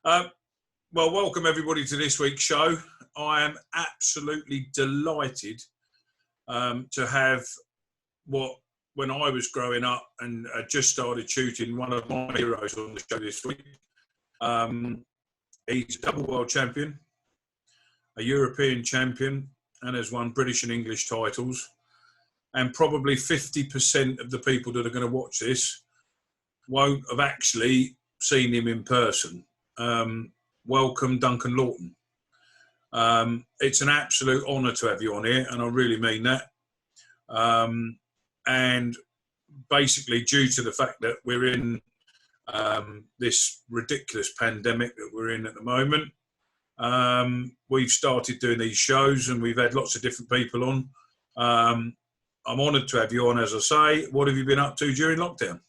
Well, welcome everybody to this week's show. I am absolutely delighted to have when I was growing up and just started shooting, one of my heroes on the show this week. He's a double world champion, a European champion, and has won British and English titles. And probably 50% of the people that are going to watch this won't have actually seen him in person. Welcome, Duncan Lawton. It's an absolute honour to have you on here, and I really mean that. And basically, due to the fact that we're in this ridiculous pandemic that we're in at the moment, we've started doing these shows, and we've had lots of different people on. I'm honoured to have you on, as I say. What have you been up to during lockdown?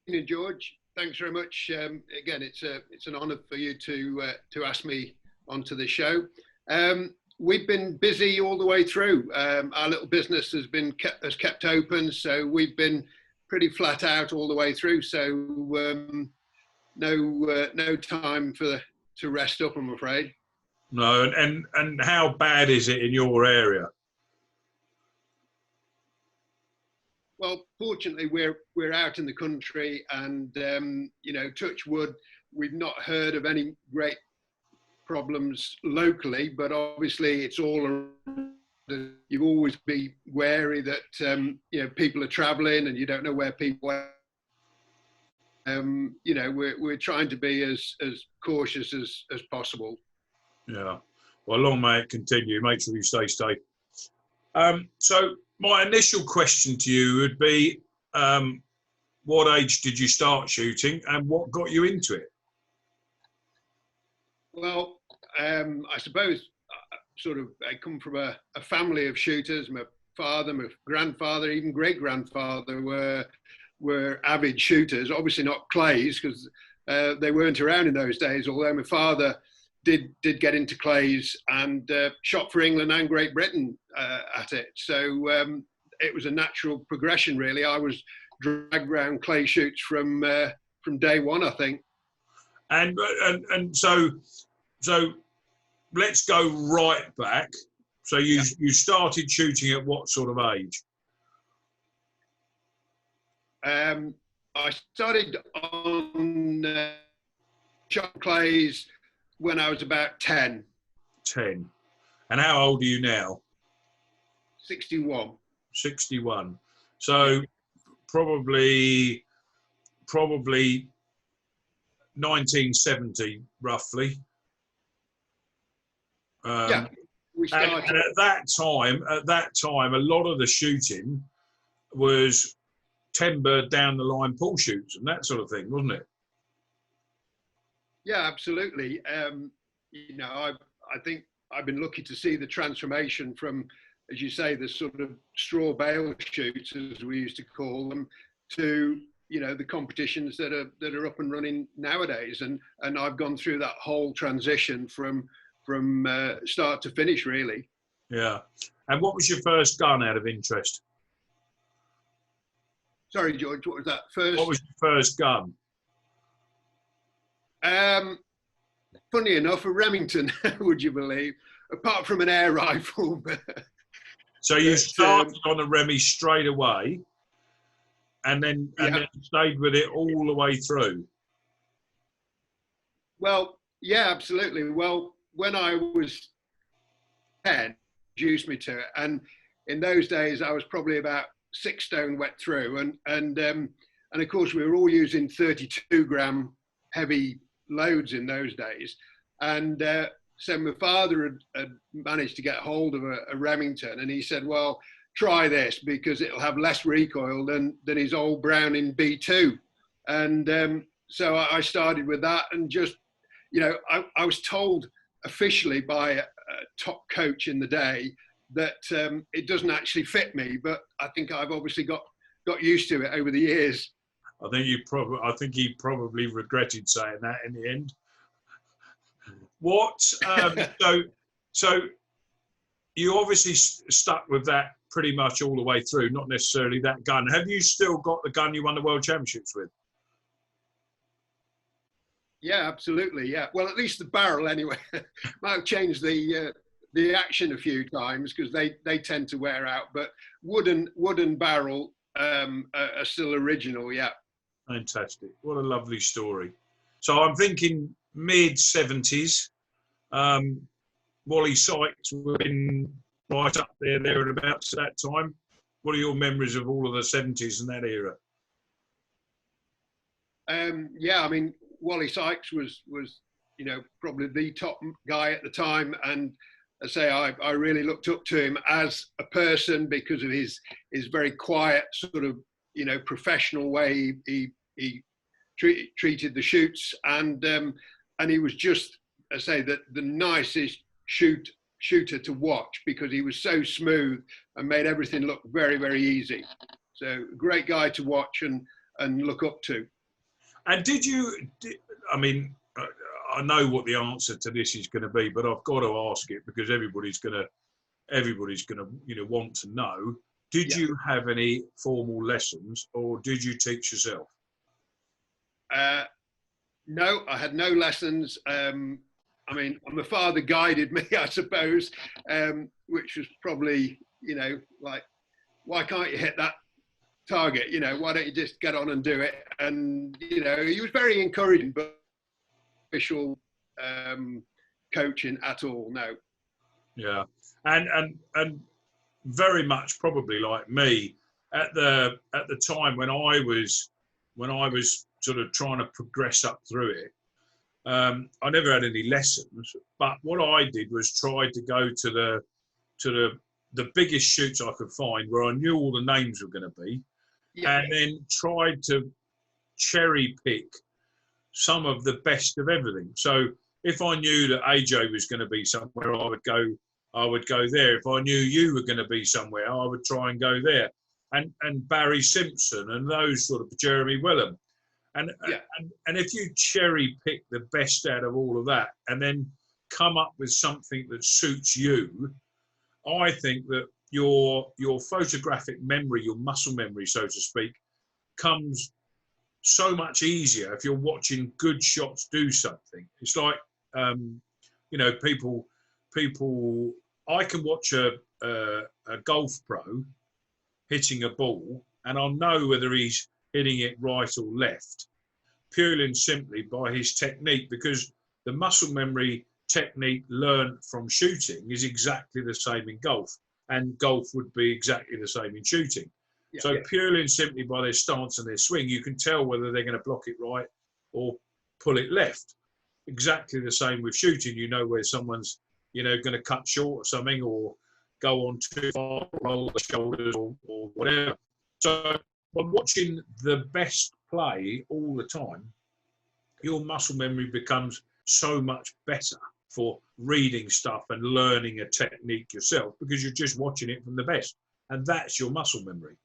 Evening, George. Thanks very much. Again, it's an honour for you to ask me onto the show. We've been busy all the way through. Our little business has kept open, so we've been pretty flat out all the way through. So no time to rest up, I'm afraid. No, and how bad is it in your area? Well, fortunately, we're out in the country, and touch wood, we've not heard of any great problems locally. But obviously, it's all. You always be wary that people are travelling, and you don't know where people are. We're trying to be as cautious as possible. Yeah. Well, long may it continue. Make sure you stay safe. So my initial question to you would be, what age did you start shooting, and what got you into it? Well, I suppose I come from a family of shooters. My father, my grandfather, even great-grandfather were avid shooters. Obviously not clays, because they weren't around in those days, although my father did get into clays and shot for England and Great Britain at it. So it was a natural progression, really. I was dragged around clay shoots from day one, I think. And so let's go right back. So you started shooting at what sort of age? I started on shot clays when I was about 10. 10. And how old are you now? 61. 61. So probably 1970, roughly. We started. And at that time, a lot of the shooting was 10-bird down the line pull shoots and that sort of thing, wasn't it? Yeah, absolutely. I think I've been lucky to see the transformation from, as you say, the sort of straw bale shoots, as we used to call them, to the competitions that are up and running nowadays. And I've gone through that whole transition from start to finish, really. Yeah. And what was your first gun, out of interest? Sorry, George, what was that? What was your first gun? Funny enough, a Remington, would you believe? Apart from an air rifle. So you started on a Remy straight away, and then stayed with it all the way through. Well, yeah, absolutely. Well, when I was 10, introduced me to it, and in those days I was probably about 6 stone wet through, and of course we were all using 32-gram heavy loads in those days, and so my father had managed to get hold of a Remington, and he said, well, try this because it'll have less recoil than his old Browning B2. And so I started with that, and just, I was told officially by a top coach in the day that it doesn't actually fit me, but I think I've obviously got used to it over the years. I think he probably regretted saying that in the end. What? So you obviously stuck with that pretty much all the way through, not necessarily that gun. Have you still got the gun you won the World Championships with? Yeah, absolutely. Yeah. Well, at least the barrel anyway. Might have changed the action a few times because they tend to wear out. But wooden barrel are still original. Yeah. Fantastic. What a lovely story. So I'm thinking mid-70s. Wally Sykes would have been right up there and about at that time. What are your memories of all of the 70s and that era? Yeah, I mean, Wally Sykes was probably the top guy at the time, and I say I really looked up to him as a person because of his very quiet sort of professional way he treated the shoots, and he was just, I say, that the nicest shooter to watch because he was so smooth and made everything look very, very easy. So great guy to watch and look up to. And I mean, I know what the answer to this is going to be, but I've got to ask it because everybody's going to want to know. Did you have any formal lessons, or did you teach yourself? No, I had no lessons. I mean, my father guided me, I suppose, which was probably, like, why can't you hit that target? Why don't you just get on and do it? And, he was very encouraging, but official coaching at all, no. Yeah. And very much probably like me at the time when I was sort of trying to progress up through it. I never had any lessons, but what I did was try to go to the biggest shoots I could find where I knew all the names were going to be, and then tried to cherry pick some of the best of everything. So if I knew that AJ was going to be somewhere, I would go there. If I knew you were going to be somewhere, I would try and go there. And Barry Simpson and those sort of Jeremy Wellham. And if you cherry pick the best out of all of that and then come up with something that suits you, I think that your photographic memory, your muscle memory, so to speak, comes so much easier if you're watching good shots do something. It's like, people, I can watch a golf pro hitting a ball and I'll know whether he's hitting it right or left, purely and simply by his technique, because the muscle memory technique learned from shooting is exactly the same in golf, and golf would be exactly the same in shooting. Purely and simply by their stance and their swing, you can tell whether they're going to block it right or pull it left. Exactly the same with shooting. You know where someone's, going to cut short or something, or go on too far, roll the shoulders or whatever. So by watching the best play all the time, your muscle memory becomes so much better for reading stuff and learning a technique yourself because you're just watching it from the best, and that's your muscle memory.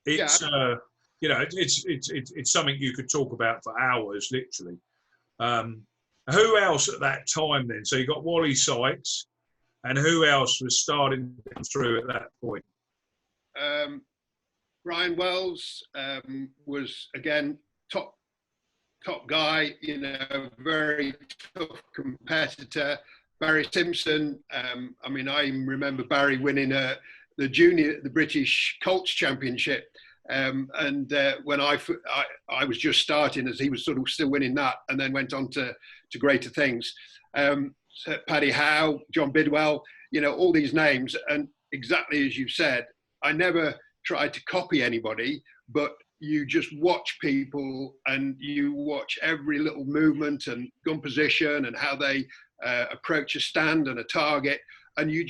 It's it's something you could talk about for hours, literally. Who else at that time then? So you got Wally Sykes, and who else was starting through at that point? Brian Wells was again top guy, very tough competitor. Barry Simpson. I remember Barry winning the British Colts Championship, and when I was just starting, as he was sort of still winning that, and then went on to greater things. So Paddy Howe, John Bidwell, all these names, and exactly as you said, I never tried to copy anybody, but you just watch people and you watch every little movement and gun position and how they approach a stand and a target, and you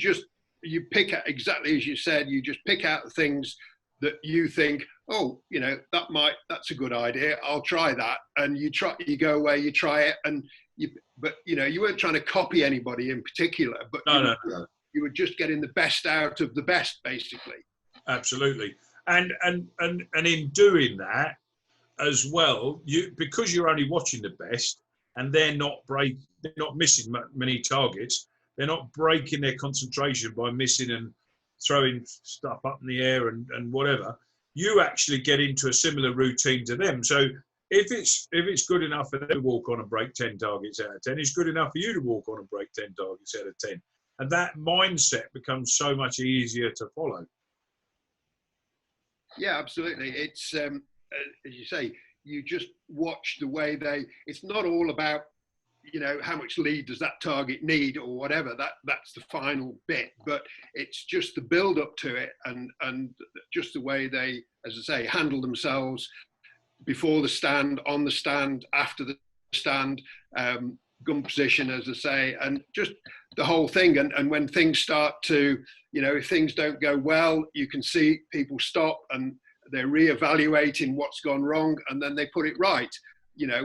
pick out, exactly as you said, you just pick out the things that you think, that's a good idea, I'll try that, and you go away, you try it, and you weren't trying to copy anybody in particular, but you were just getting the best out of the best, basically. Absolutely. And in doing that as well, because you're only watching the best, and they're not missing many targets, they're not breaking their concentration by missing and throwing stuff up in the air and whatever, you actually get into a similar routine to them. So if it's good enough for them to walk on and break 10 targets out of 10, it's good enough for you to walk on and break 10 targets out of 10. And that mindset becomes so much easier to follow. Yeah, absolutely. It's, as you say, you just watch the way it's not all about, how much lead does that target need or whatever, that's the final bit, but it's just the build up to it and just the way they, as I say, handle themselves before the stand, on the stand, after the stand, gun position, as I say, and just the whole thing. And when things start to, if things don't go well, you can see people stop and they're reevaluating what's gone wrong and then they put it right,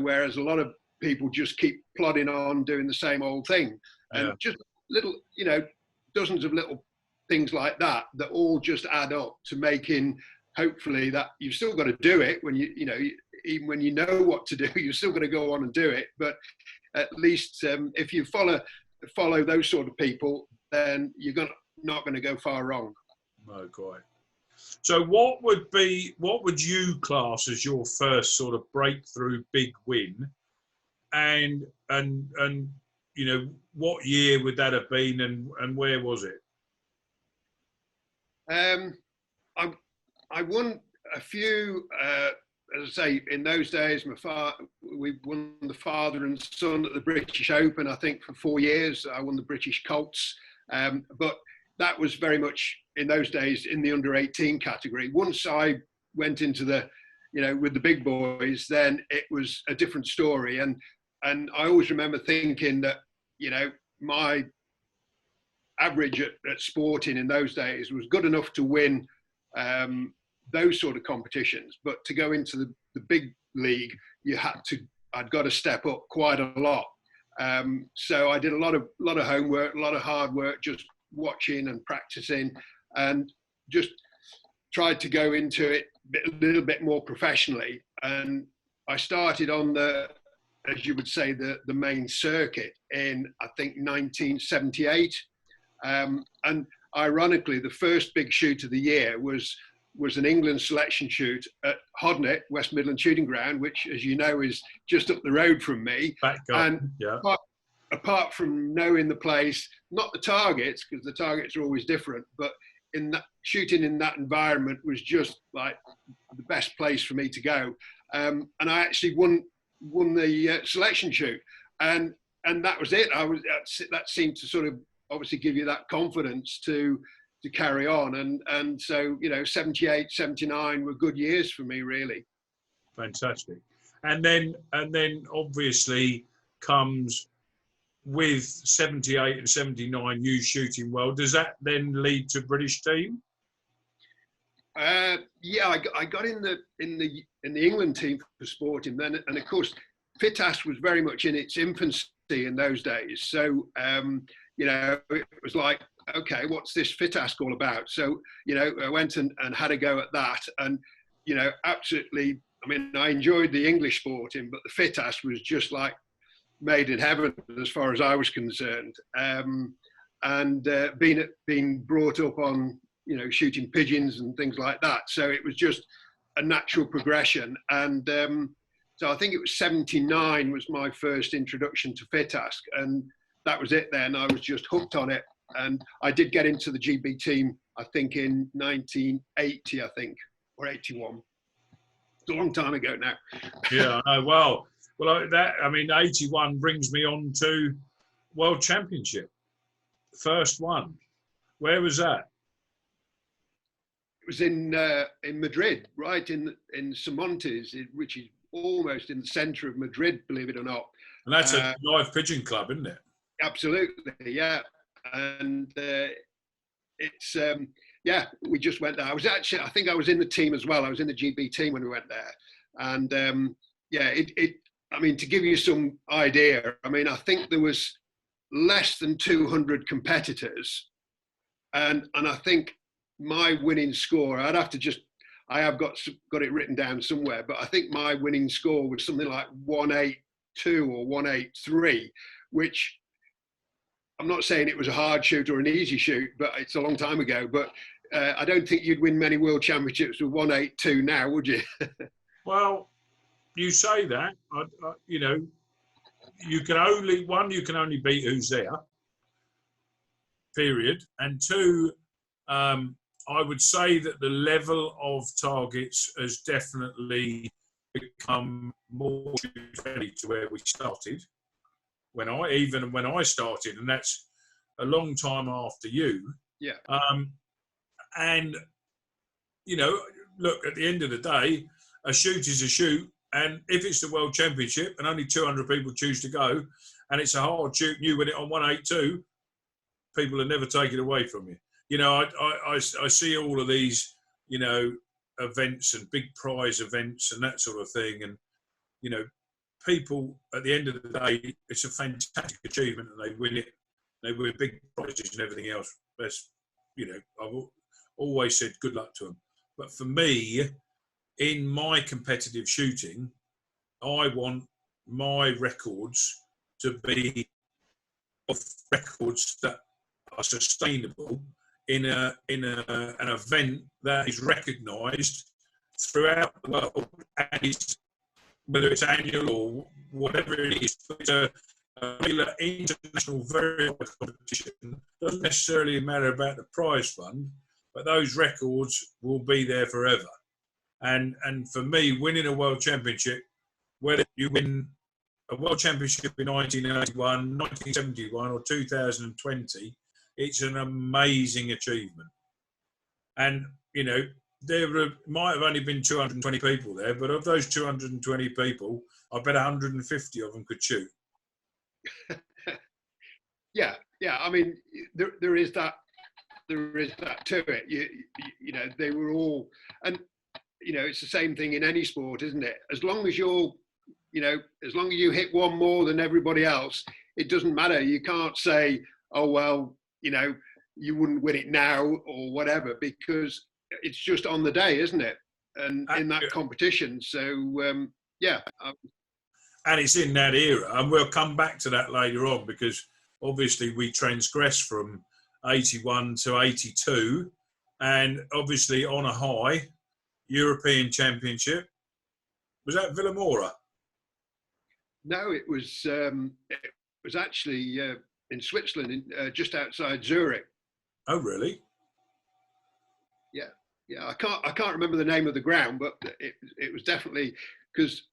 whereas a lot of people just keep plodding on doing the same old thing. And just little, dozens of little things like that all just add up to making, hopefully, that you've still got to do it when even when you know what to do, you're still going to go on and do it. But at least if you follow those sort of people, then you're not going to go far wrong. No, quite. So what would you class as your first sort of breakthrough big win? And what year would that have been and where was it? I won a few, as I say, in those days, we won the father and son at the British Open, I think, for 4 years. I won the British Colts. But that was very much, in those days, in the under-18 category. Once I went into the, with the big boys, then it was a different story. And I always remember thinking that, my average at Sporting in those days was good enough to win those sort of competitions, but to go into the big league, I'd got to step up quite a lot. So I did a lot of homework, a lot of hard work, just watching and practicing, and just tried to go into it a little bit more professionally. And I started on as you would say, the main circuit in, I think, 1978. And ironically, the first big shoot of the year was an England selection shoot at Hodnet, West Midland Shooting Ground, which, as you know, is just up the road from me. Apart from knowing the place, not the targets, because the targets are always different, but shooting in that environment was just like the best place for me to go. And I actually won the selection shoot, and that was it. That seemed to sort of obviously give you that confidence to carry on, and so 78, 79 were good years for me, really. Fantastic. And then obviously comes with 78 and 79 you shooting well. Does that then lead to British team? Yeah, I got in the England team for Sporting then, and of course FITASC was very much in its infancy in those days. So it was like, okay, what's this FITASC all about? So I went and had a go at that, and absolutely. I mean, I enjoyed the English Sporting, but the FITASC was just like made in heaven as far as I was concerned. And being brought up on shooting pigeons and things like that. So it was just a natural progression. And so I think it was 79 was my first introduction to FITASC. And that was it then. I was just hooked on it. And I did get into the GB team, I think in 1980, I think, or 81. It's a long time ago now. Yeah, I know. Well, 81 brings me on to World Championship. First one. Where was that? It was in Madrid, right in Semontes, which is almost in the centre of Madrid, believe it or not. And that's a live pigeon club, isn't it? Absolutely, yeah. And it's we just went there. I think I was in the team as well. I was in the GB team when we went there. And to give you some idea, I think there was less than 200 competitors. And I think my winning score, I have got it written down somewhere, but I think my winning score was something like 182 or 183, which I'm not saying it was a hard shoot or an easy shoot, but it's a long time ago. But I don't think you'd win many world championships with 182 now, would you? Well, you say that, you know, you can only beat who's there, period. And two, I would say that the level of targets has definitely become more friendly to where we started. When I started, and that's a long time after you. Yeah. And you know, look, at the end of the day, a shoot is a shoot, and if it's the World Championship and only 200 people choose to go, and it's a hard shoot, and you win it on 182, people will never take it away from you. You know, I see all of these, you know, events and big prize events and that sort of thing, and you know, people at the end of the day, it's a fantastic achievement, and they win it. They win big prizes and everything else. That's, you know, I've always said good luck to them. But for me, in my competitive shooting, I want my records to be of records that are sustainable in an event that is recognised throughout the world, and it's, whether it's annual or whatever it is, it's a regular international very high competition. Doesn't necessarily matter about the prize fund, but those records will be there forever. And for me, winning a world championship, whether you win a world championship in 1981, 1971 or 2020, it's an amazing achievement. And, you know, there might have only been 220 people there, but of those 220 people, I bet 150 of them could shoot. Yeah. I mean, there is that to it. You know, they were all, and you know, it's the same thing in any sport, isn't it? As long as you're, you know, as long as you hit one more than everybody else, it doesn't matter. You can't say, oh well, you know, you wouldn't win it now or whatever, because it's just on the day, isn't it? And in that competition. So yeah. And it's in that era, and we'll come back to that later on, because obviously we transgressed from 81 to 82, and obviously on a high European Championship. Was that Villamora? No, it was actually in Switzerland, just outside Zurich. Oh, really? Yeah. I can't remember the name of the ground, but it was definitely, because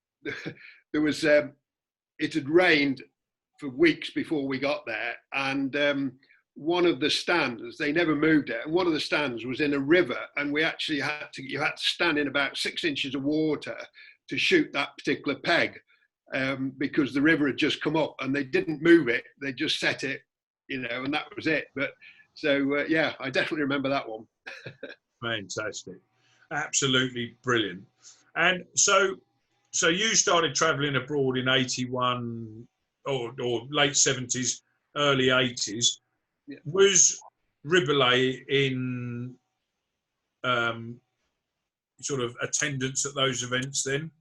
there was it had rained for weeks before we got there, and one of the stands, they never moved it, and one of the stands was in a river, and we actually you had to stand in about 6 inches of water to shoot that particular peg, because the river had just come up, and they didn't move it, they just set it, you know, and that was it. But so yeah, I definitely remember that one. Fantastic, absolutely brilliant. And so you started travelling abroad in 81 or late 70s, early 80s. Yeah. Was Riboulet in sort of attendance at those events then?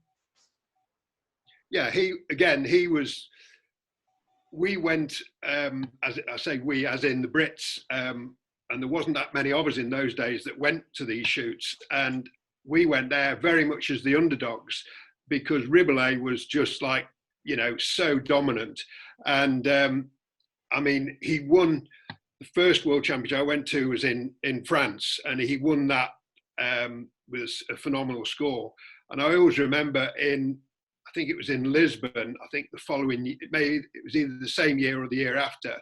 Yeah, we went, as I say, we as in the Brits, and there wasn't that many of us in those days that went to these shoots, and we went there very much as the underdogs, because Riboulet was just like, you know, so dominant. And I mean, he won the first world championship I went to was in France, and he won that with a phenomenal score. And I always remember I think it was in Lisbon, I think the following, it was either the same year or the year after,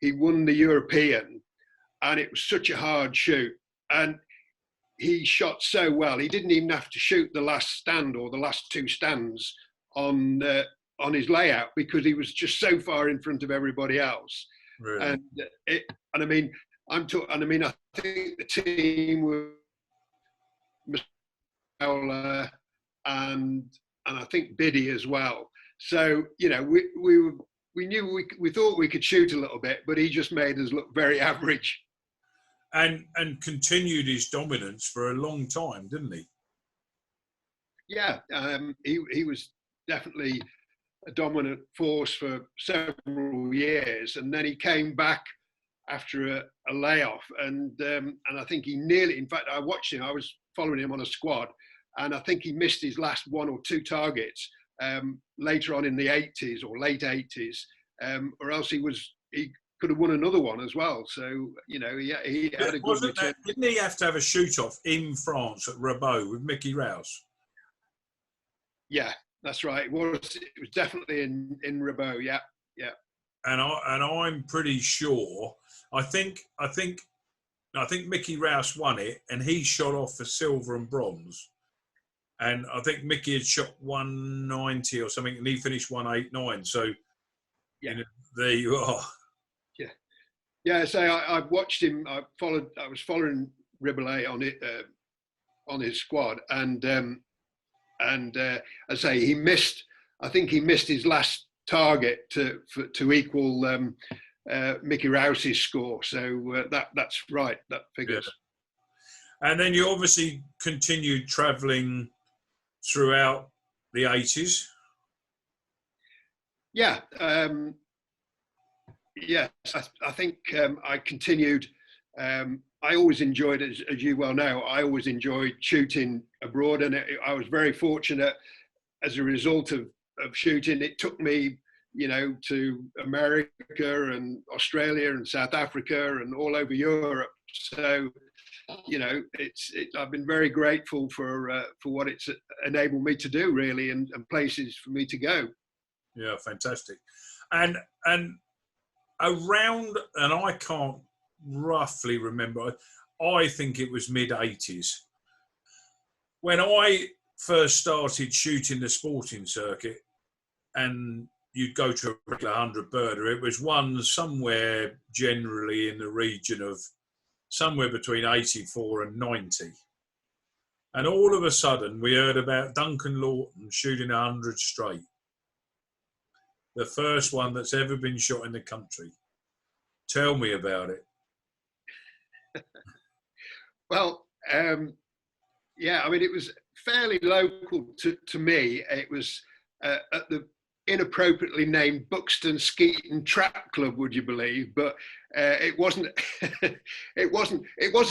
he won the European, and it was such a hard shoot. And he shot so well, he didn't even have to shoot the last stand or the last two stands on his layout, because he was just so far in front of everybody else. Really? And I mean, I think the team were and I think Biddy as well. So, you know, we knew we thought we could shoot a little bit, but he just made us look very average. And continued his dominance for a long time, didn't he? Yeah, he was definitely a dominant force for several years, and then he came back after a layoff, and I think he nearly, in fact, I watched him, I was following him on a squad, and I think he missed his last 1 or 2 targets later on in the 80s or late 80s, or else he could have won another one as well. So, you know, he had a good return. Didn't he have to have a shoot-off in France at Rabault with Mickey Rouse? Yeah, that's right. It was definitely in Rabault. Yeah. And I'm pretty sure. I think Mickey Rouse won it, and he shot off for silver and bronze. And I think Mickey had shot 190 or something, and he finished 189. So, yeah, you know, there you are. Yeah. So I watched him. I was following Riboulet on his squad, and I say he missed. I think he missed his last target to equal Mickey Rouse's score. So that's right. That figures. Yeah. And then you obviously continued travelling throughout the 80s. Yeah. Yes, I think I continued. I always enjoyed, as you well know, I always enjoyed shooting abroad, and I was very fortunate as a result of shooting. It took me, you know, to America and Australia and South Africa and all over Europe. So, you know, I've been very grateful for what it's enabled me to do, really, and places for me to go. Yeah, fantastic. And around, and I can't roughly remember, I think it was mid-80s. When I first started shooting the sporting circuit, and you'd go to a regular 100 birder, it was one somewhere generally in the region of somewhere between 84 and 90. And all of a sudden, we heard about Duncan Lawton shooting 100 straight. The first one that's ever been shot in the country. Tell me about it. Well, yeah, I mean, it was fairly local to me. It was at the inappropriately named Buxton Skeeton Trap Club, would you believe? But it wasn't. It was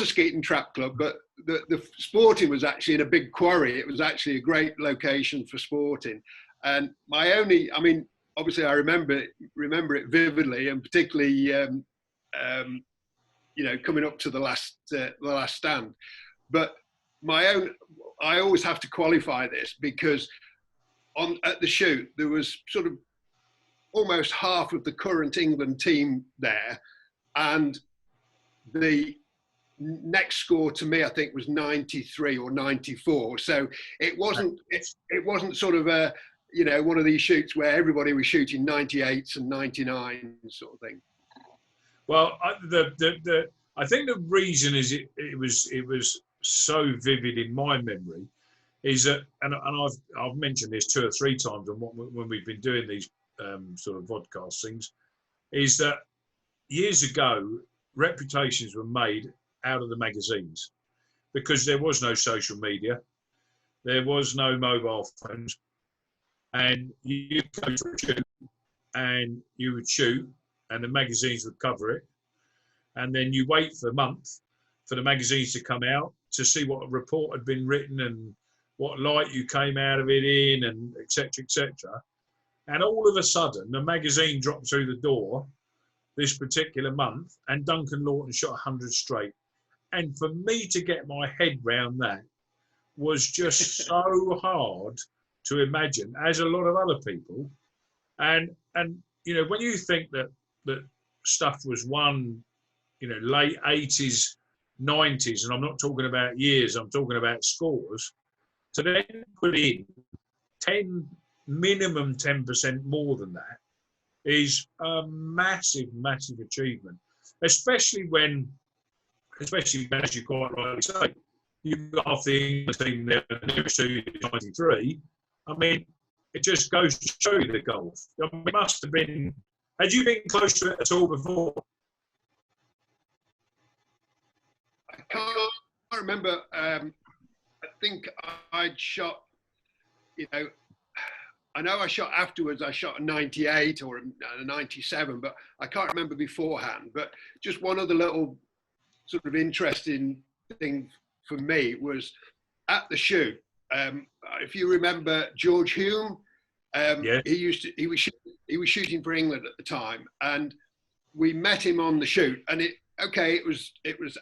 a Skeeton Trap Club, but the sporting was actually in a big quarry. It was actually a great location for sporting. And I mean, obviously, I remember it vividly, and particularly, you know, coming up to the last stand. But I always have to qualify this, because at the shoot there was sort of almost half of the current England team there, and the next score to me, I think, was 93 or 94. So it wasn't sort of a, you know, one of these shoots where everybody was shooting 98s and 99s sort of thing. Well, I think the reason is it was so vivid in my memory is that, and I've mentioned this 2 or 3 times when we've been doing these sort of podcast things, is that years ago reputations were made out of the magazines, because there was no social media, there was no mobile phones, and you go to a shoot and you would shoot and the magazines would cover it, and then you wait for a month for the magazines to come out to see what a report had been written and what light you came out of it in, and et cetera, and all of a sudden the magazine dropped through the door this particular month and Duncan Lawton shot 100 straight. And for me to get my head round that was just so hard to imagine, as a lot of other people. And you know, when you think that stuff was won, you know, late 80s, 90s, and I'm not talking about years, I'm talking about scores, to then put in minimum 10% more than that is a massive, massive achievement, especially when, as you quite rightly say, you've got half the England team there, nearest to 93. I mean, it just goes to show you the golf. I mean, it must have been. Had you been close to it at all before? I can't remember. I think I'd shot, you know, I know I shot afterwards. I shot a 98 or a 97, but I can't remember beforehand. But just one other little sort of interesting thing for me was at the shoot. If you remember George Hume, Yeah. he was shooting for England at the time, and we met him on the shoot. And it was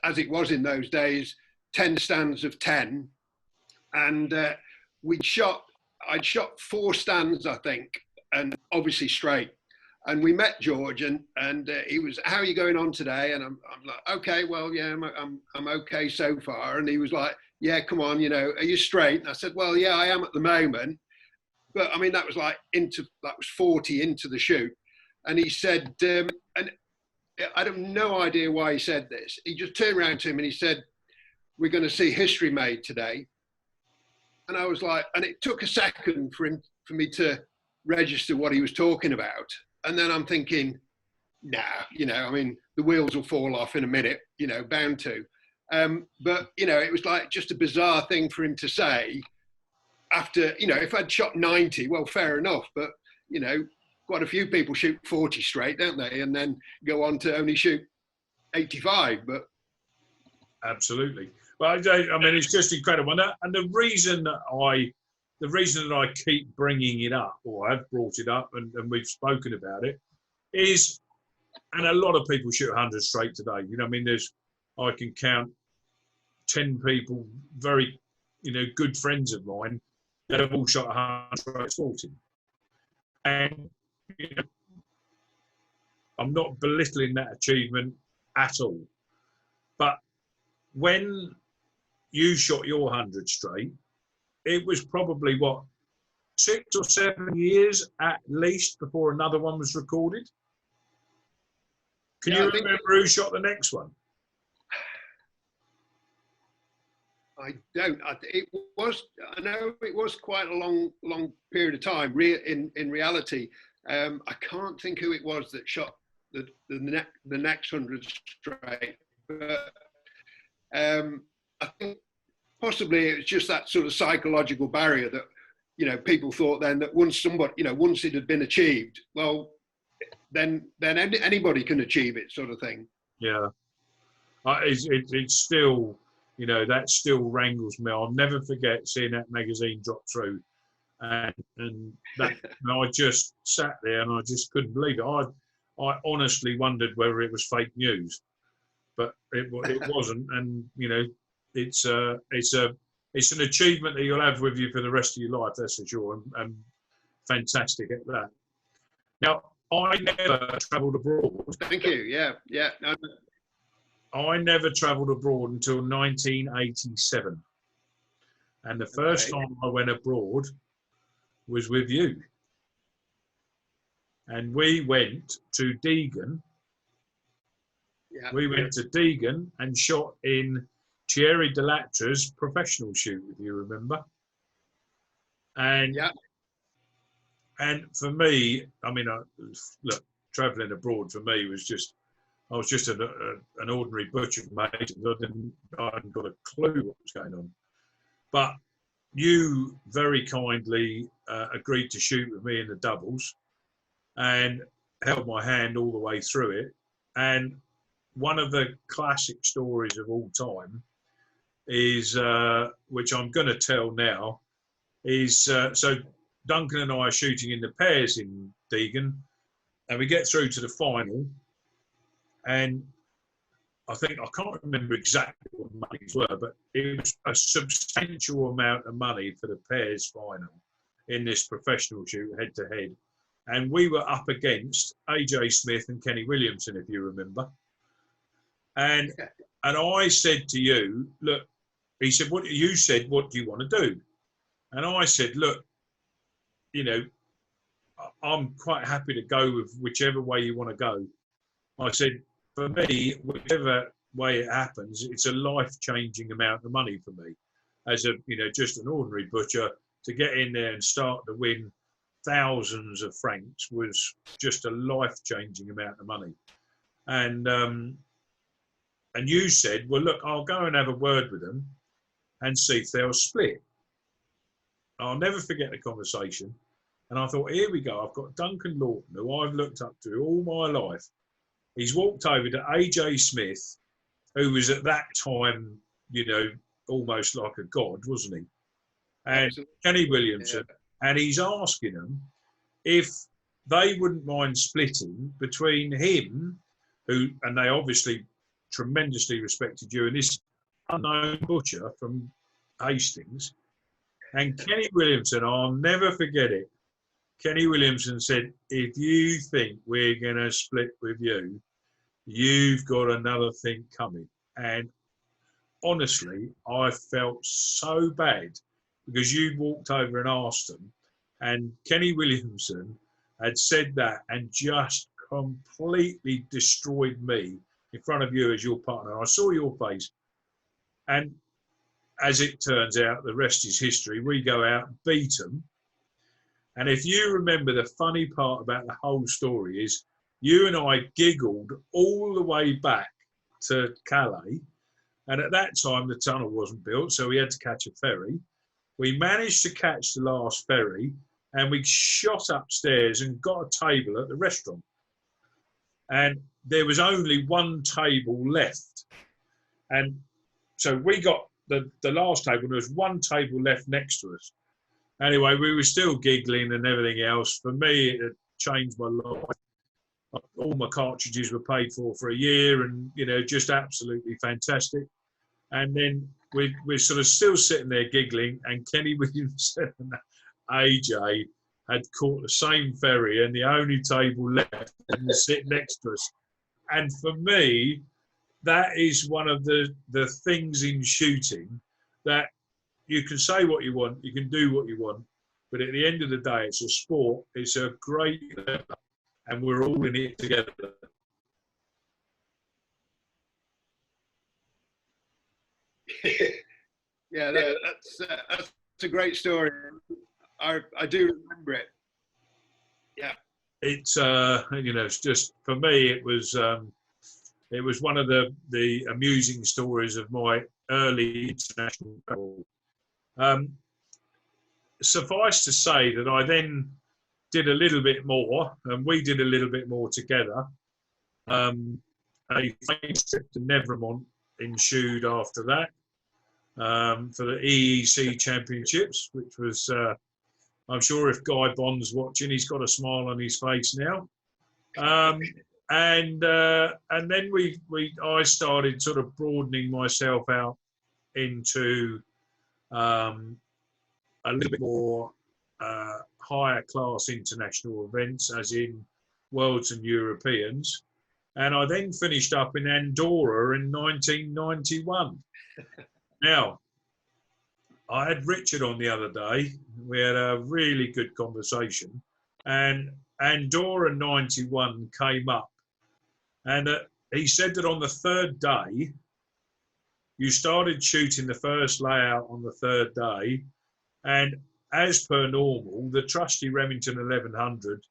as it was in those days, 10 stands of 10, and I'd shot 4 stands, I think, and obviously straight. And we met George, and he was, "How are you going on today?" And I'm like, "Okay, well, yeah, I'm okay so far." And he was like, "Yeah, come on, you know, are you straight?" And I said, "Well, yeah, I am at the moment." But I mean, that was 40 into the shoot. And he said, and I have no idea why he said this. He just turned around to him and he said, "We're going to see history made today." And I was like, and it took a second for me to register what he was talking about. And then I'm thinking, nah, you know, I mean, the wheels will fall off in a minute, you know, bound to. But, you know, it was like just a bizarre thing for him to say after, you know, if I'd shot 90, well, fair enough. But, you know, quite a few people shoot 40 straight, don't they? And then go on to only shoot 85. But Absolutely. Well, I mean, it's just incredible. And the reason that I keep bringing it up, or I've brought it up, and we've spoken about it, is, and a lot of people shoot 100 straight today. You know, I mean, I can count 10 people, very, you know, good friends of mine, that have all shot 100 straight sporting. And, you know, I'm not belittling that achievement at all. But when you shot your 100 straight, it was probably, 6 or 7 years at least before another one was recorded? Can you remember who shot the next one? I don't. I know it was quite a long period of time. In reality, I can't think who it was that shot the next 100 straight. But I think possibly it was just that sort of psychological barrier that, you know, people thought then that once it had been achieved, well, then anybody can achieve it, sort of thing. Yeah, it's still, you know, that still wrangles me. I'll never forget seeing that magazine drop through, and that I just sat there and I just couldn't believe it. I honestly wondered whether it was fake news, but it wasn't. And you know, it's an achievement that you'll have with you for the rest of your life, that's for sure, and fantastic at that. Now, I never travelled abroad. Thank you. Yeah. I never travelled abroad until 1987. And the first time I went abroad was with you. And we went to Deegan. Yeah. We went to Deegan and shot in Thierry Delatra's professional shoot, if you remember. And and for me, I mean, look, travelling abroad for me was just, I was just an ordinary butcher from Asians. I hadn't got a clue what was going on. But you very kindly agreed to shoot with me in the doubles and held my hand all the way through it. And one of the classic stories of all time is, which I'm going to tell now, is so Duncan and I are shooting in the pairs in Deegan, and we get through to the final, and I can't remember exactly what the monies were, but it was a substantial amount of money for the pairs final in this professional shoot, head to head. And we were up against AJ Smith and Kenny Williamson, if you remember. And I said to you, look, he said, what do you want to do? And I said, look, you know, I'm quite happy to go with whichever way you want to go. I said, for me, whichever way it happens, it's a life-changing amount of money for me. As a, you know, just an ordinary butcher, to get in there and start to win thousands of francs was just a life-changing amount of money. And you said, well, look, I'll go and have a word with them and see if they'll split. I'll never forget the conversation. And I thought, here we go. I've got Duncan Lawton, who I've looked up to all my life. He's walked over to AJ Smith, who was at that time, you know, almost like a god, wasn't he? And Absolutely. Kenny Williamson. Yeah. And he's asking them if they wouldn't mind splitting between him, who, and they obviously tremendously respected you, and this unknown butcher from Hastings, and Kenny Williamson. I'll never forget it. Kenny Williamson said, if you think we're going to split with you, you've got another thing coming. And honestly, I felt so bad because you walked over and asked them, and Kenny Williamson had said that and just completely destroyed me in front of you as your partner. I saw your face. And as it turns out, the rest is history. We go out and beat them. And if you remember, the funny part about the whole story is you and I giggled all the way back to Calais. And at that time, the tunnel wasn't built, so we had to catch a ferry. We managed to catch the last ferry, and we shot upstairs and got a table at the restaurant. And there was only one table left. And so we got the last table. There was one table left next to us. Anyway, we were still giggling and everything else. For me, it had changed my life. All my cartridges were paid for a year, and, you know, just absolutely fantastic. And then we're sort of still sitting there giggling, and Kenny Williamson and AJ had caught the same ferry, and the only table left was sitting next to us. And for me, that is one of the things in shooting that you can say what you want, you can do what you want, but at the end of the day, it's a sport, it's a great level, and we're all in it together. Yeah, that's a great story. I do remember it. Yeah. It's you know, it's just, for me, it was one of the amusing stories of my early international travel. Suffice to say that I then did a little bit more, and we did a little bit more together. A famous trip to Nevermont ensued after that, for the EEC Championships, which was, I'm sure if Guy Bond's watching, he's got a smile on his face now. And then I started sort of broadening myself out into a little bit more higher class international events, as in Worlds and Europeans. And I then finished up in Andorra in 1991. Now, I had Richard on the other day. We had a really good conversation, and Andorra 91 came up, and he said that on the third day, you started shooting the first layout on the third day, and as per normal, the trusty Remington 1100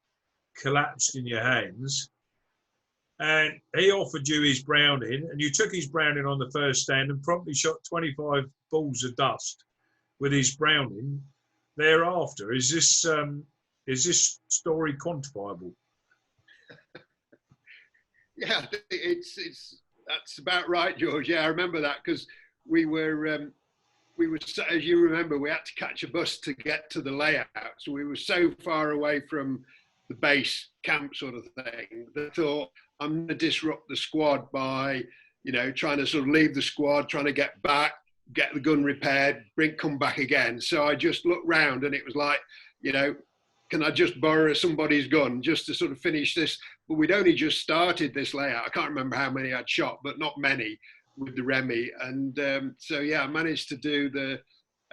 collapsed in your hands, and he offered you his Browning, and you took his Browning on the first stand and promptly shot 25 balls of dust with his Browning thereafter. Is this story quantifiable? Yeah, that's about right, George. Yeah, I remember that, because we were, as you remember, we had to catch a bus to get to the layout. So we were so far away from the base camp sort of thing that I thought, I'm going to disrupt the squad by, you know, trying to sort of leave the squad, trying to get back, get the gun repaired, come back again. So I just looked round, and it was like, you know, can I just borrow somebody's gun just to sort of finish this? But we'd only just started this layout. I can't remember how many I'd shot, but not many with the Remy. And so, yeah, I managed to do the,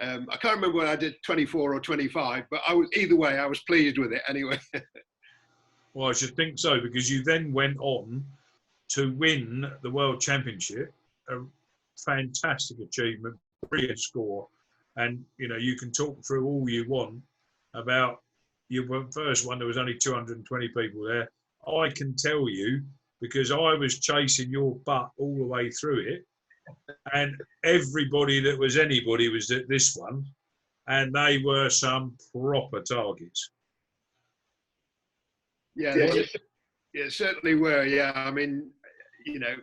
I can't remember whether I did 24 or 25, but either way, I was pleased with it anyway. Well, I should think so, because you then went on to win the World Championship, a fantastic achievement, brilliant score. And, you know, you can talk through all you want about your first one. There was only 220 people there. I can tell you, because I was chasing your butt all the way through it, and everybody that was anybody was at this one, and they were some proper targets. Yeah, yeah, certainly were. Yeah, I mean, you know,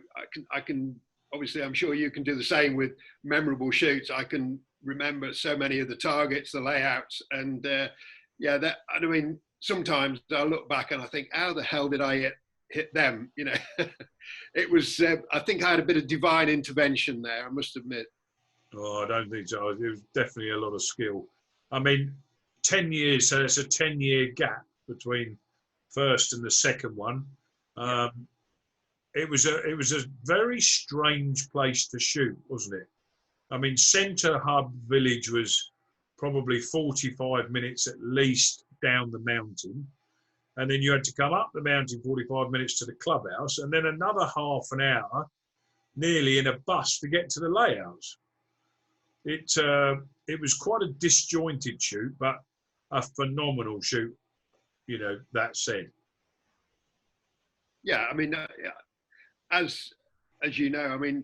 I can obviously, I'm sure you can do the same with memorable shoots. I can remember so many of the targets, the layouts, and yeah, that. I mean, sometimes I look back and I think, how the hell did I hit them? You know, it was. I think I had a bit of divine intervention there. I must admit. Oh, I don't think so. It was definitely a lot of skill. I mean, 10 years, so it's a 10-year gap between first and the second one. It was a very strange place to shoot, wasn't it? I mean, Centre Hub Village was probably 45 minutes at least down the mountain. And then you had to come up the mountain 45 minutes to the clubhouse, and then another half an hour nearly in a bus to get to the layouts. It was quite a disjointed shoot, but a phenomenal shoot, you know, that said. Yeah, I mean, as you know, I mean,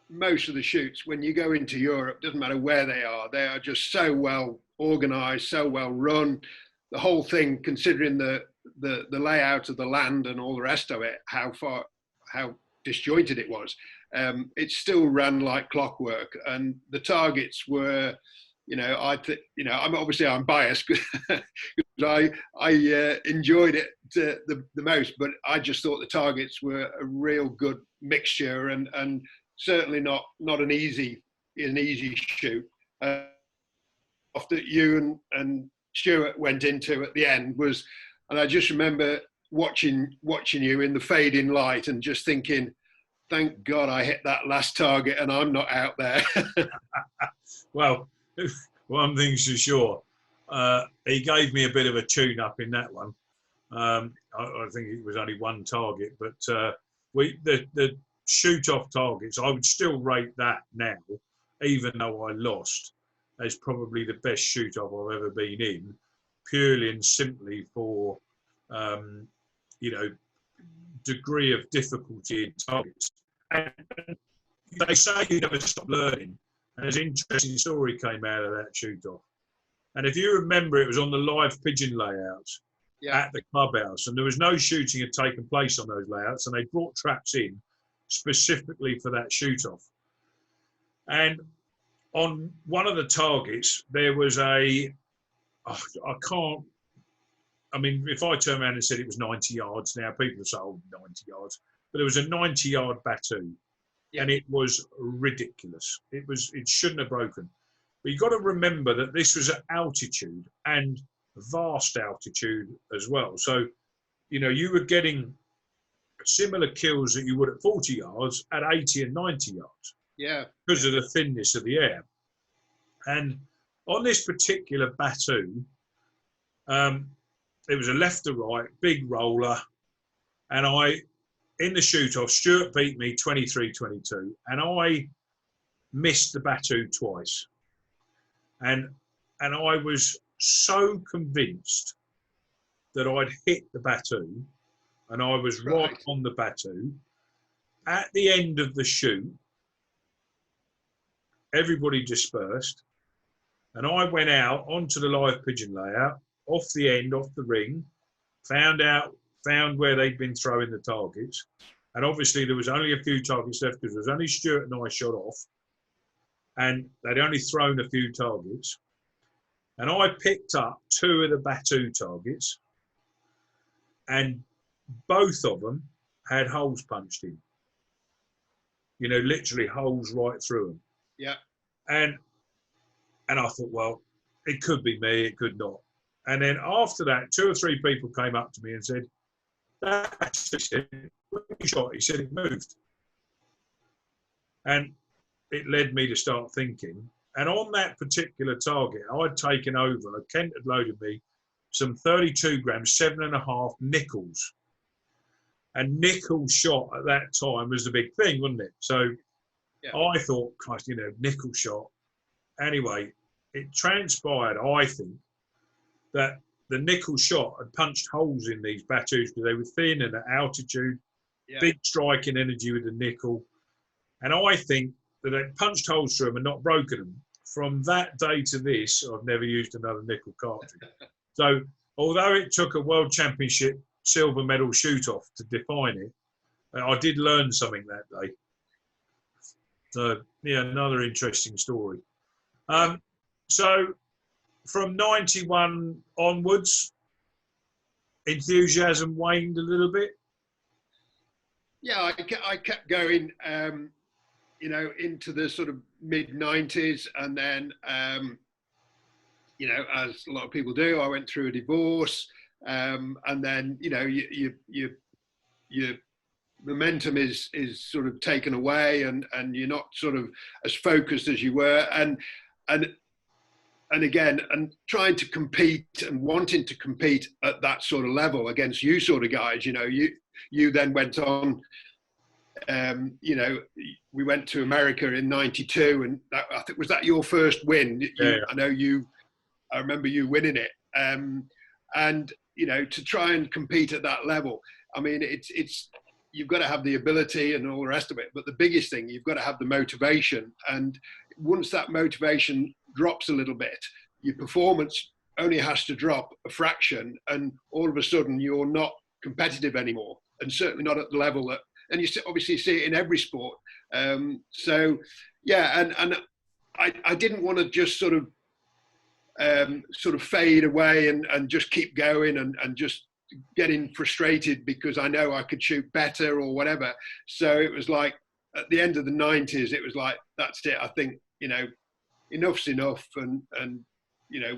most of the shoots, when you go into Europe, doesn't matter where they are just so well organised, so well run. The whole thing, considering the layout of the land and all the rest of it, how disjointed it was, it still ran like clockwork. And the targets were, you know, I'm biased because I enjoyed it the most, but I just thought the targets were a real good mixture, and certainly not an easy shoot. After you and Stuart went into at the end was, and I just remember watching you in the fading light and just thinking, thank God I hit that last target and I'm not out there. Well, one thing's for sure, he gave me a bit of a tune-up in that one. I think it was only one target, but the shoot-off targets, I would still rate that now, even though I lost, as probably the best shoot-off I've ever been in, purely and simply for, you know, degree of difficulty in targets. And they say you never stop learning. And there's an interesting story came out of that shoot-off. And if you remember, it was on the live pigeon layouts at the clubhouse, and there was no shooting had taken place on those layouts, and they brought traps in specifically for that shoot-off. And on one of the targets, there was if I turn around and said it was 90 yards now, people would say, oh, 90 yards. But it was a 90-yard battue, and it was ridiculous. It shouldn't have broken. But you've got to remember that this was at altitude, and vast altitude as well. So, you know, you were getting similar kills that you would at 40 yards at 80 and 90 yards. Yeah. Because of the thinness of the air. And on this particular battue, it was a left to right, big roller. And in the shoot-off, Stuart beat me 23-22. And I missed the battue twice. And I was so convinced that I'd hit the battue, and I was right on the battue. At the end of the shoot, everybody dispersed, and I went out onto the live pigeon layout, off the end, off the ring, found where they'd been throwing the targets, and obviously there was only a few targets left because there was only Stuart and I shot off, and they'd only thrown a few targets, and I picked up 2 of the battue targets, and both of them had holes punched in. You know, literally holes right through them. Yeah. And I thought, well, it could be me, it could not. And then after that, 2 or 3 people came up to me and said, that's it. When you shot, he said it moved. And it led me to start thinking. And on that particular target, I'd taken over, Kent had loaded me some 32 grams, 7.5 nickels. And nickel shot at that time was the big thing, wasn't it? So I thought, Christ, you know, nickel shot. Anyway, it transpired, I think, that the nickel shot had punched holes in these battues because they were thin and at altitude, big striking energy with the nickel. And I think that it punched holes through them and not broken them. From that day to this, I've never used another nickel cartridge. So although it took a world championship silver medal shoot-off to define it. I did learn something that day. So, yeah, another interesting story. So, from 91 onwards, enthusiasm waned a little bit? Yeah, I kept going, you know, into the sort of mid-90s. And then, you know, as a lot of people do, I went through a divorce. And then, you know, your momentum is sort of taken away, and you're not sort of as focused as you were. And again, and trying to compete and wanting to compete at that sort of level against you sort of guys, you know, you then went on, you know, we went to America in '92, and that, I think, was that your first win? Yeah. I remember you winning it. And, you know, to try and compete at that level, I mean, it's you've got to have the ability and all the rest of it. But the biggest thing, you've got to have the motivation. And once that motivation drops a little bit, your performance only has to drop a fraction, and all of a sudden you're not competitive anymore, and certainly not at the level that, and you obviously see it in every sport. So yeah, and I didn't want to just sort of fade away and just keep going and just getting frustrated because I know I could shoot better or whatever. So it was like, at the end of the '90s, it was like, that's it. I think, you know, enough's enough, and you know,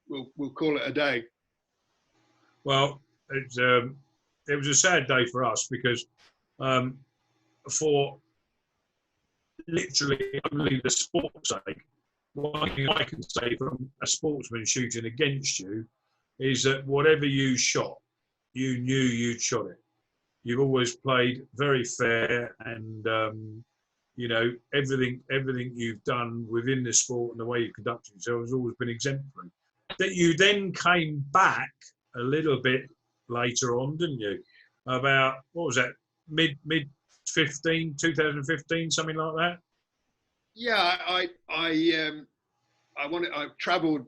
we'll call it a day. Well, it was a sad day for us because for literally only the sport's sake, one thing I can say from a sportsman shooting against you is that whatever you shot, you knew you'd shot it. You've always played very fair, and you know, everything you've done within the sport and the way you conducted yourself has always been exemplary. That you then came back a little bit later on, didn't you? About, what was that, mid 2015, something like that? Yeah, I travelled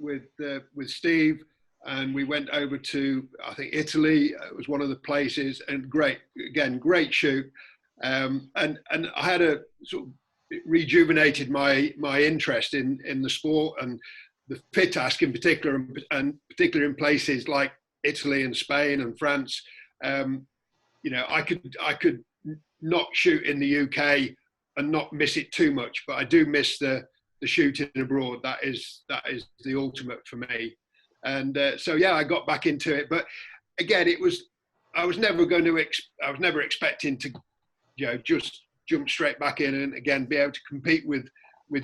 with Steve, and we went over to, I think, Italy. It was one of the places, and great shoot. And I had a sort of rejuvenated my interest in the sport and the FITASC in particular, and particularly in places like Italy and Spain and France. You know, I could not shoot in the UK and not miss it too much, but I do miss the shooting abroad. That is the ultimate for me. And so yeah, I got back into it. But again, I was never expecting to, you know, just jump straight back in and again be able to compete with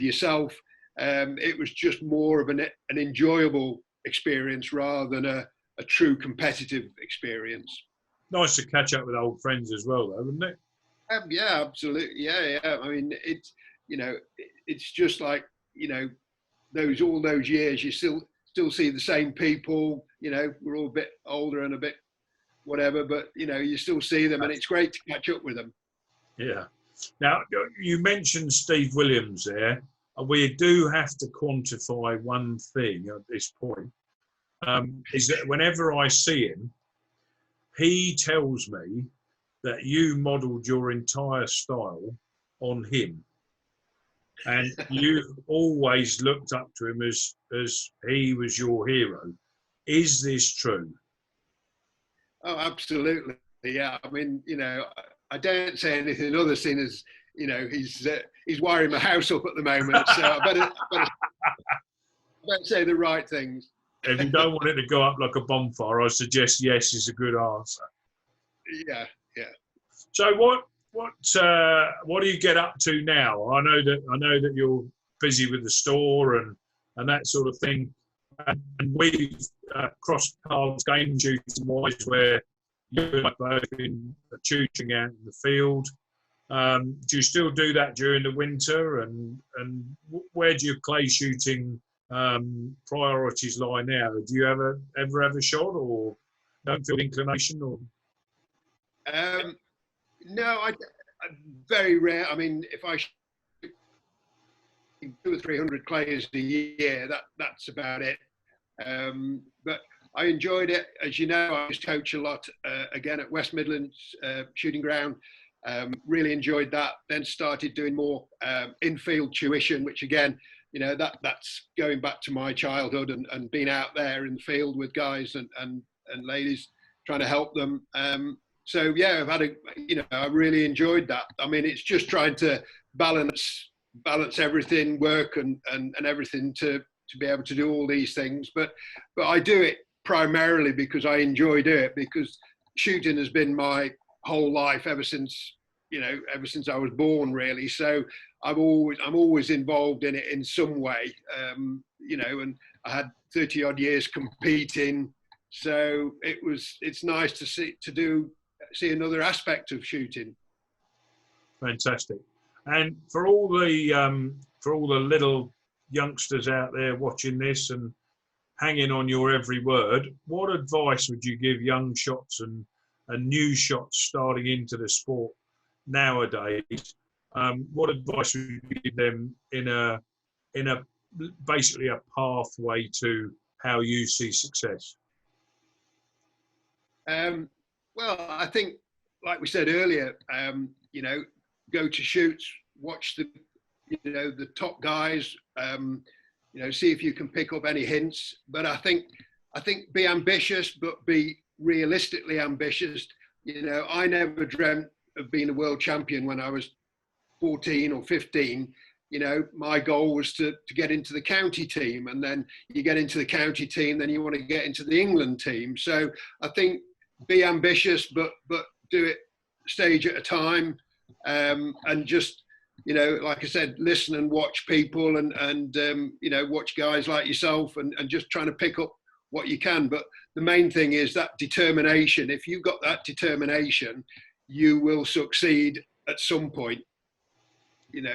yourself. It was just more of an enjoyable experience rather than a true competitive experience. Nice to catch up with old friends as well, though, wouldn't it? Yeah, absolutely. Yeah. I mean, it's, you know, it's just like, you know, all those years, you still see the same people. You know, we're all a bit older and a bit whatever, but you know, you still see them, and it's great to catch up with them. Yeah. Now, you mentioned Steve Williams there. We do have to quantify one thing at this point, is that whenever I see him, he tells me that you modelled your entire style on him. And you've always looked up to him as he was your hero. Is this true? Oh, absolutely. Yeah. I mean, you know, I don't say anything other than as, you know, he's wiring my house up at the moment, so I better say the right things. If you don't want it to go up like a bonfire, I suggest yes is a good answer. Yeah. So what do you get up to now? I know that you're busy with the store and that sort of thing, and we've crossed paths game shooting wise, where you and I both been shooting out in the field. Do you still do that during the winter? And where do your clay shooting priorities lie now? Do you ever have a shot, or don't feel inclination, or? No, I very rare. I mean, if I shoot 200 or 300 clays a year, that's about it. But I enjoyed it. As you know, I used to coach a lot again at West Midlands Shooting Ground. Really enjoyed that. Then started doing more infield tuition, which again, you know, that's going back to my childhood and being out there in the field with guys and ladies trying to help them. So yeah, I really enjoyed that. I mean, it's just trying to balance everything, work and everything to be able to do all these things. But I do it primarily because I enjoy doing it, because shooting has been my whole life ever since I was born, really. So I'm always involved in it in some way, and I had 30 odd years competing. So it's nice to see another aspect of shooting. Fantastic. And for all the little youngsters out there watching this and hanging on your every word, what advice would you give young shots and new shots starting into the sport nowadays? What advice would you give them in a basically a pathway to how you see success? Well, I think, like we said earlier, go to shoots, watch the top guys, see if you can pick up any hints. But I think be ambitious, but be realistically ambitious. I never dreamt of being a world champion when I was 14 or 15. My goal was to get into the county team, and then you get into the county team, then you want to get into the England team. So I think be ambitious, but do it stage at a time, and just, like I said, listen and watch people and watch guys like yourself and just trying to pick up what you can. But the main thing is that determination. If you've got that determination, you will succeed at some point. No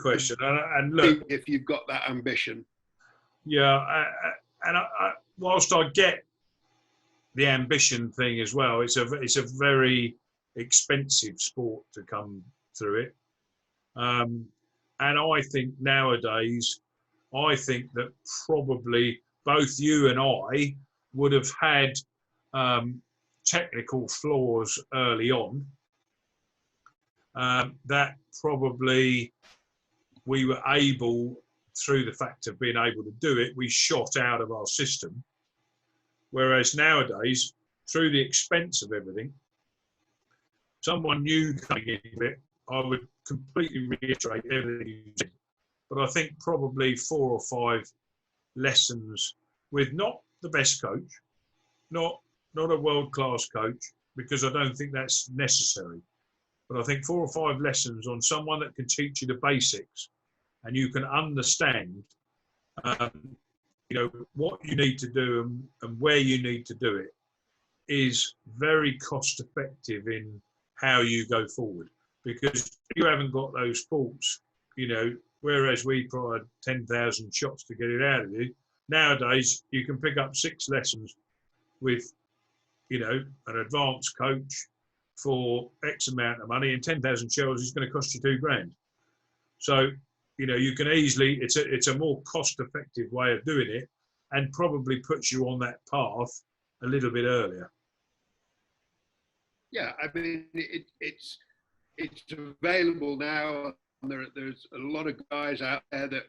question. And look, if you've got that ambition. Yeah, whilst I get the ambition thing as well, it's a very expensive sport to come through it, and I think nowadays, that probably both you and I would have had technical flaws early on, that probably we were able, through the fact of being able to do it, we shot out of our system. Whereas nowadays, through the expense of everything, someone new coming into it, I would completely reiterate everything you said. But I think probably 4 or 5 lessons with not the best coach, not a world-class coach, because I don't think that's necessary. But I think 4 or 5 lessons on someone that can teach you the basics, and you can understand, what you need to do and where you need to do it, is very cost effective in how you go forward. Because you haven't got those faults, whereas we tried 10,000 shots to get it out of you. Nowadays, you can pick up 6 lessons with, an advanced coach for X amount of money, and 10,000 shells is going to cost you $2,000. So, you can easily, it's a more cost-effective way of doing it, and probably puts you on that path a little bit earlier. Yeah, I mean, it's available now. There's a lot of guys out there that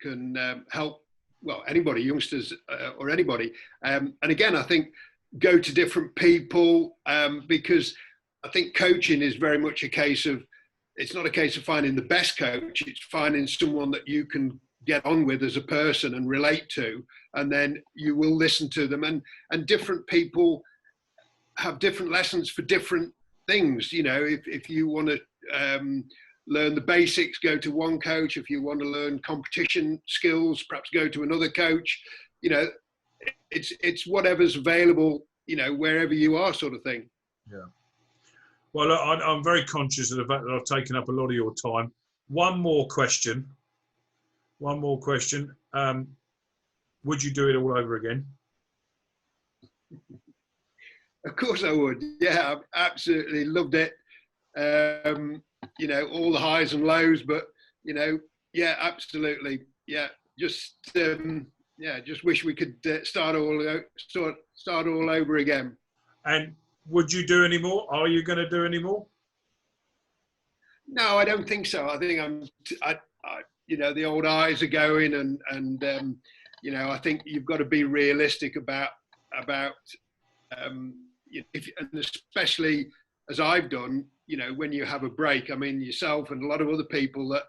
can help. Well, anybody, youngsters or anybody. And again, I think go to different people, because I think coaching is very much a case of, it's not a case of finding the best coach, it's finding someone that you can get on with as a person and relate to, and then you will listen to them. And different people have different lessons for different things. If you want to learn the basics, go to one coach. If you want to learn competition skills, perhaps go to another coach. It's whatever's available, wherever you are, sort of thing. Yeah. Well, I'm very conscious of the fact that I've taken up a lot of your time. One more question. Would you do it all over again? Of course I would. Yeah, I absolutely loved it. All the highs and lows, but, yeah, absolutely. Yeah, just yeah, just wish we could start all over again. And would you do any more? Are you going to do any more? No, I don't think so. I think you know, the old eyes are going, and you know, I think you've got to be realistic about and especially as I've done, you know, when you have a break. I mean, yourself and a lot of other people that,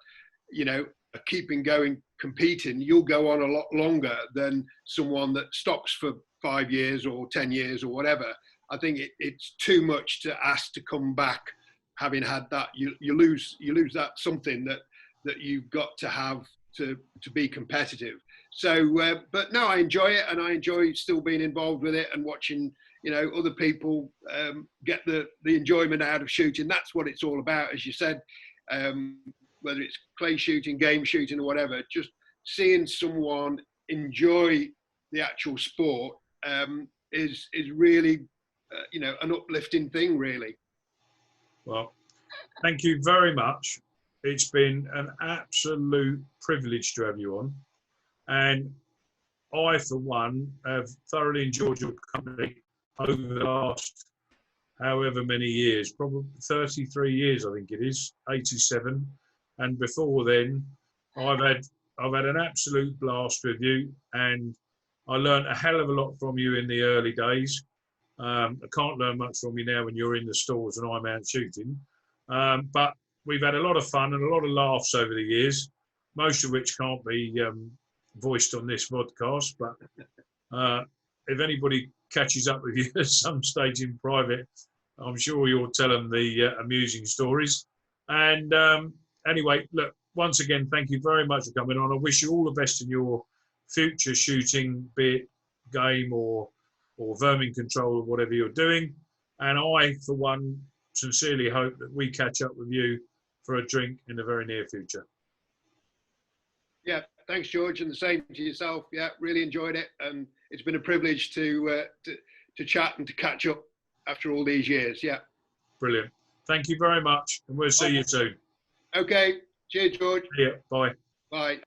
you know, are keeping going, competing, you'll go on a lot longer than someone that stops for 5 years or 10 years or whatever. I think it's too much to ask to come back having had that. You lose that something that you've got to have to be competitive. So, but no, I enjoy it, and I enjoy still being involved with it and watching, you know, other people get the enjoyment out of shooting. That's what it's all about, as you said. Whether it's clay shooting, game shooting, or whatever, just seeing someone enjoy the actual sport is really, you know, an uplifting thing, really. Well, thank you very much. It's been an absolute privilege to have you on. And I, for one, have thoroughly enjoyed your company over the last however many years, probably 33 years, I think it is, 87. And before then, I've had an absolute blast with you, and I learned a hell of a lot from you in the early days. I can't learn much from you now when you're in the stores and I'm out shooting. But we've had a lot of fun and a lot of laughs over the years, most of which can't be voiced on this podcast. But if anybody catches up with you at some stage in private, I'm sure you'll tell them the amusing stories. And anyway, look, once again, thank you very much for coming on. I wish you all the best in your future shooting, be it game or vermin control or whatever you're doing. And I, for one, sincerely hope that we catch up with you for a drink in the very near future. Yeah, thanks, George, and the same to yourself. Yeah, really enjoyed it, and it's been a privilege to chat and to catch up after all these years. Yeah. Brilliant. Thank you very much, and we'll see you soon. Okay. Cheers, George. Yeah. Bye. Bye.